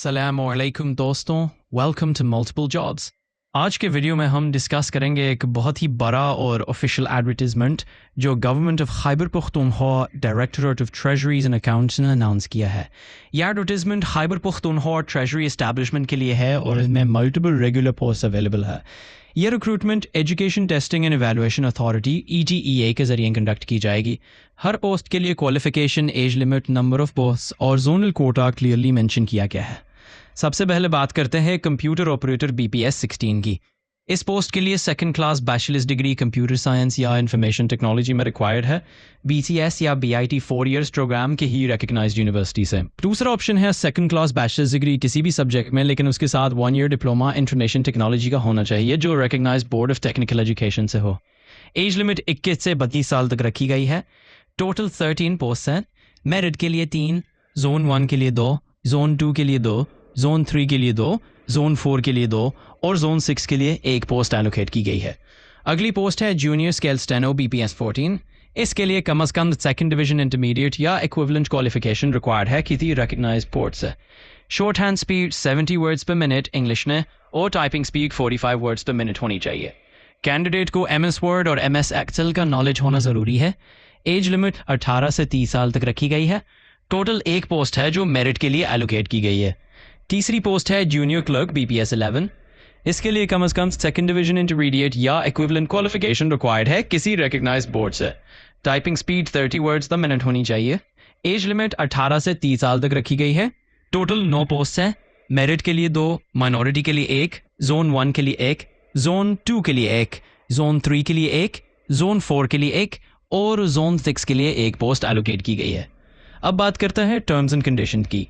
अस्सलामुअलैकुम दोस्तों, welcome to multiple jobs. आज के वीडियो में हम डिस्कस करेंगे एक बहुत ही बड़ा और ऑफिशियल एडवर्टीजमेंट जो government of Khyber Pakhtunkhwa directorate of treasuries and accounts ने अनाउंस किया है। यह advertisement Khyber Pakhtunkhwa treasury establishment के लिए है और इसमें मल्टीपल रेगुलर पोस्ट अवेलेबल है। यह recruitment education testing and evaluation authority ETEA के जरिए कंडक्ट की जाएगी। हर पोस्ट के लिए qualification, age limit, number of post और जोनल कोटा क्लियरली मेंशन किया गया है। सबसे पहले बात करते हैं कंप्यूटर ऑपरेटर BPS 16 की। इस पोस्ट के लिए second class bachelors degree computer science या इंफॉर्मेशन टेक्नोलॉजी में रिक्वायर्ड है। BCS या BIT 4 इयर्स प्रोग्राम के ही रिकग्नाइज्ड यूनिवर्सिटी से। दूसरा ऑप्शन है सेकंड क्लास बैचलर्स डिग्री किसी भी सब्जेक्ट में, लेकिन उसके साथ 1 ईयर डिप्लोमा इंफॉर्मेशन टेक्नोलॉजी का होना चाहिए जो recognised board of technical education से हो। एज लिमिट 21 से 32 साल तक रखी गई है। टोटल 13 पोस्ट हैं। मेरिट के लिए 3, जोन 1 के लिए 2, जोन 2 के लिए 2, जोन 3 के लिए 2, जोन 4 के लिए 2 और जोन 6 के लिए 1 पोस्ट एलोकेट की गई है। अगली पोस्ट है जूनियर स्केल स्टेनो BPS 14। इसके लिए कम से कम सेकंड डिवीजन इंटरमीडिएट या इक्विवेलेंट क्वालिफिकेशन रिक्वायर्ड है किसी रिकग्नाइज्ड बोर्ड से। शॉर्ट हैंड स्पीड 70 वर्ड्स पर मिनट इंग्लिश में और टाइपिंग स्पीड 45 वर्ड्स पर मिनट होनी चाहिए। कैंडिडेट को MS वर्ड और MS एक्सेल का नॉलेज होना ज़रूरी है। एज लिमिट 18 से 30 साल तक रखी गई है। टोटल 1 पोस्ट है जो मेरिट के लिए एलोकेट की गई है। तीसरी पोस्ट है जूनियर क्लर्क BPS 11। इसके लिए कम से कम सेकंड डिवीजन इंटरमीडिएट या इक्विवेलेंट क्वालिफिकेशन रिक्वायर्ड है किसी रिकग्नाइज्ड बोर्ड से। टाइपिंग स्पीड 30 वर्ड्स पर मिनट होनी चाहिए। एज लिमिट 18 से 30 साल तक रखी गई है। टोटल 9 पोस्ट हैं। मेरिट के लिए 2, माइनॉरिटी के लिए 1, जोन 1 के लिए 1, जोन 2 के लिए 1, जोन 3 के लिए 1, जोन 4 के लिए 1 और जोन 6 के लिए 1 पोस्ट एलोकेट की गई है। अब बात करते हैं टर्म्स एंड कंडीशन की।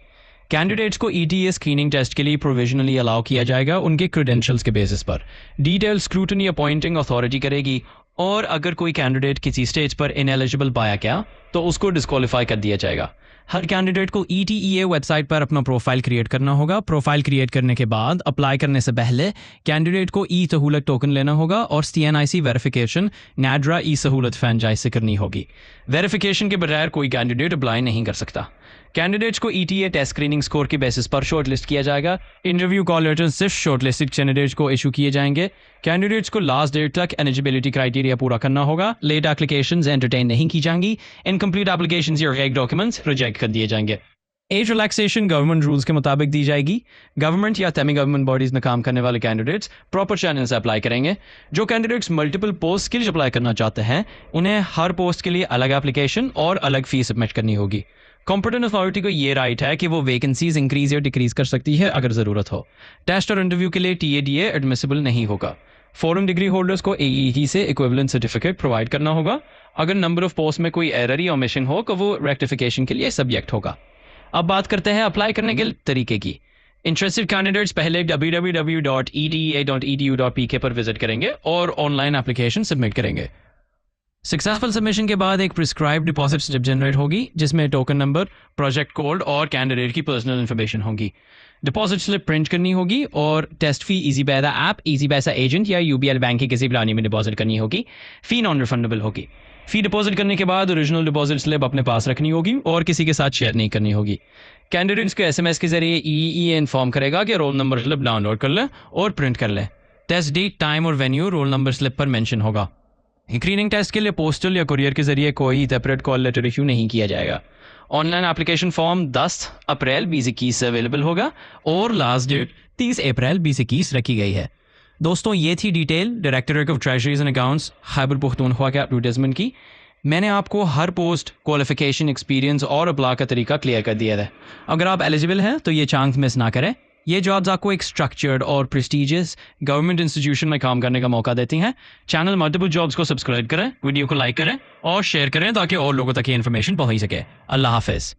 कैंडिडेट्स को ETA स्क्रीनिंग टेस्ट के लिए प्रोविजनली अलाउ किया जाएगा उनके क्रेडेंशियल्स के बेसिस पर। डिटेल स्क्रूटनी अपॉइंटिंग अथॉरिटी करेगी और अगर कोई कैंडिडेट किसी स्टेज पर इनएलिजिबल पाया गया तो उसको डिस्क्वालीफाई कर दिया जाएगा। हर कैंडिडेट को ETEA वेबसाइट पर अपना प्रोफाइल क्रिएट करना होगा। प्रोफाइल क्रिएट करने के बाद अप्लाई करने से पहले कैंडिडेट को सहूलत टोकन लेना होगा और CNIC वेरिफिकेशन NADRA सहूलत फ्रेंचाइज से करनी होगी। वेरिफिकेशन के बगैर कोई कैंडिडेट अप्लाई नहीं कर सकता। कैंडिडेट्स को ETA टेस्ट स्क्रीनिंग स्कोर के बेसिस पर शॉर्टलिस्ट किया जाएगा। इंटरव्यू कॉल लेटर सिर्फ शॉर्टलिस्टेड कैंडिडेट्स को इशू किए जाएंगे। कैंडिडेट्स को लास्ट डेट तक एलिजिबिलिटी क्राइटेरिया पूरा करना होगा। लेट एप्लीकेशंस एंटरटेन नहीं की जाएंगी। इनकम्प्लीट एप्लीकेशंस या फेक डॉक्यूमेंट्स रिजेक्ट कर दिए जाएंगे। एज रिलैक्सेशन गवर्नमेंट रूल्स के मुताबिक दी जाएगी। गवर्नमेंट या सेमी गवर्नमेंट बॉडीज में काम करने वाले कैंडिडेट्स प्रॉपर चैनल से अप्लाई करेंगे। जो कैंडिडेट्स मल्टीपल पोस्ट के लिए अप्लाई करना चाहते हैं उन्हें हर पोस्ट के लिए अलग एप्लीकेशन और अलग फीस सबमिट करनी होगी। कॉम्पिटेंट अथॉरिटी को ये राइट है कि वो वैकेंसीज इंक्रीज या डिक्रीज कर सकती है अगर ज़रूरत हो। टेस्ट और इंटरव्यू के लिए TADA एडमिसिबल नहीं होगा। फॉरेन डिग्री होल्डर्स को AET से इक्विवेलेंट सर्टिफिकेट प्रोवाइड करना होगा। अगर नंबर ऑफ पोस्ट में कोई एरर या ओमिशन हो तो वो रेक्टिफिकेशन के लिए सब्जेक्ट होगा। अब बात करते हैं अप्लाई करने के तरीके की। इंटरेस्टेड कैंडिडेट्स पहले www.eta.edu.pk पर विजिट करेंगे और ऑनलाइन एप्लीकेशन सबमिट करेंगे। सक्सेसफुल सबमिशन के बाद एक प्रिस्क्राइब डिपॉजिट स्लिप जनरेट होगी जिसमें टोकन नंबर, प्रोजेक्ट कोड और कैंडिडेट की पर्सनल इन्फॉर्मेशन होगी। डिपॉजिट स्लिप प्रिंट करनी होगी और टेस्ट फी इजी पैसा ऐप, इजी पैसा एजेंट या UBL बैंक की किसी ब्रांच में डिपॉजिट करनी होगी। फी नॉन रिफंडेबल होगी। फी डिपॉजिट करने के बाद ओरिजिनल डिपॉजिट स्लिप अपने पास रखनी होगी और किसी के साथ शेयर नहीं करनी होगी। कैंडिडेट्स को SMS के जरिए EEA इन्फॉर्म करेगा कि रोल नंबर स्लिप डाउनलोड कर लें और प्रिंट कर लें। टेस्ट डेट, टाइम और वेन्यू रोल नंबर स्लिप पर मेंशन होगा। स्क्रीनिंग टेस्ट के लिए पोस्टल या कुरियर के जरिए कोई सेपरेट कॉल लेटर इशू नहीं किया जाएगा। ऑनलाइन एप्लीकेशन फॉर्म 10 अप्रैल 2021 से अवेलेबल होगा और लास्ट डेट 30 अप्रैल 2021 रखी गई है। दोस्तों, ये थी detail directorate of treasuries and accounts Khyber Pakhtunkhwa के एडवर्टाइजमेंट की। मैंने आपको हर पोस्ट, क्वालिफिकेशन, एक्सपीरियंस और अप्लाई का तरीका क्लियर कर दिया है। अगर आप एलिजिबल हैं तो ये चांस मिस ना करें। ये जॉब्स आपको एक स्ट्रक्चर्ड और प्रेस्टिजियस गवर्नमेंट इंस्टीट्यूशन में काम करने का मौका देती हैं। चैनल मल्टीपल जॉब्स को सब्सक्राइब करें, वीडियो को लाइक करें और शेयर करें ताकि और लोगों तक ये इन्फॉर्मेशन पहुंच सके। अल्लाह हाफिज़।